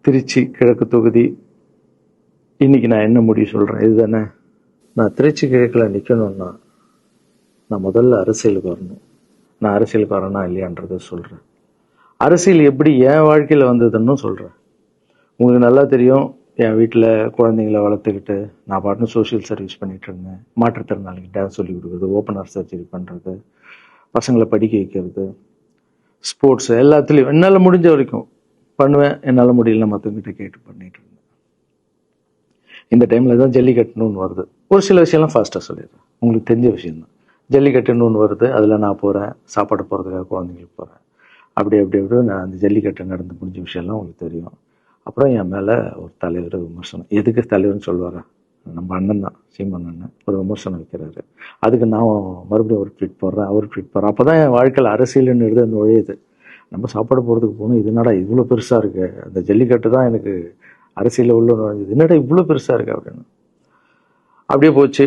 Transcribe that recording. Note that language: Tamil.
திருச்சி கிழக்கு தொகுதி. இன்னைக்கு நான் என்ன முடிவு சொல்றேன் இதுதானே. நான் திருச்சி கிழக்கில் நிற்கணும்னா நான் முதல்ல அரசியலுக்கு வரணும். நான் அரசியலுக்கு வரேனா இல்லையான்றதை சொல்றேன். அரசியல் எப்படி என் வாழ்க்கையில் வந்ததுன்னு சொல்றேன். உங்களுக்கு நல்லா தெரியும், என் வீட்டில் குழந்தைங்களை வளர்த்துக்கிட்டு நான் பாட்டுன்னு சோஷியல் சர்வீஸ் பண்ணிட்டு இருந்தேன். மாற்றுத்திறனாளிக்கு டான்ஸ் சொல்லி கொடுக்குறது, ஓப்பனர் சர்ஜரி பண்ணுறது, பசங்களை படிக்க வைக்கிறது, ஸ்போர்ட்ஸ் எல்லாத்துலேயும் என்னால் முடிஞ்ச வரைக்கும் பண்ணுவேன். என்னால் முடியல மற்றவங்கிட்ட கேட்டு பண்ணிட்டு இருந்தேன். இந்த டைமில் தான் ஜல்லிக்கட்டுன்னு ஒன்று வருது. ஒரு சில விஷயம்லாம் ஃபாஸ்ட்டாக சொல்லிடுறேன், உங்களுக்கு தெரிஞ்ச விஷயம்தான். ஜல்லிக்கட்டுன்னு ஒன்று வருது, அதில் நான் போகிறேன், சாப்பாடு போகிறதுக்காக குழந்தைங்களுக்கு போகிறேன். அப்படி நான் அந்த ஜல்லிக்கட்டு நடந்து முடிஞ்ச விஷயம்லாம் உங்களுக்கு தெரியும். அப்புறம் என் மேலே ஒரு தலைவர் விமர்சனம். எதுக்கு தலைவர்னு சொல்லுவாரா, நம்ம அண்ணன் தான், சீமான் அண்ணன் ஒரு விமர்சனம் வைக்கிறாரு. அதுக்கு நான் மறுபடியும் ஒரு ட்வீட் போடுறேன், அவர் ட்வீட் போடுறேன். அப்போ தான் என் வாழ்க்கையில் அரசியல்னு எடுத்து நுழையுது. நம்ம சாப்பாடு போகிறதுக்கு போகணும், இது என்னடா இவ்வளோ பெருசாக இருக்குது, அந்த ஜல்லிக்கட்டு தான் எனக்கு அரசியலில் உள்ள நுழைஞ்சது, என்னடா இவ்வளோ பெருசாக இருக்குது அப்படின்னு. அப்படியே போச்சு.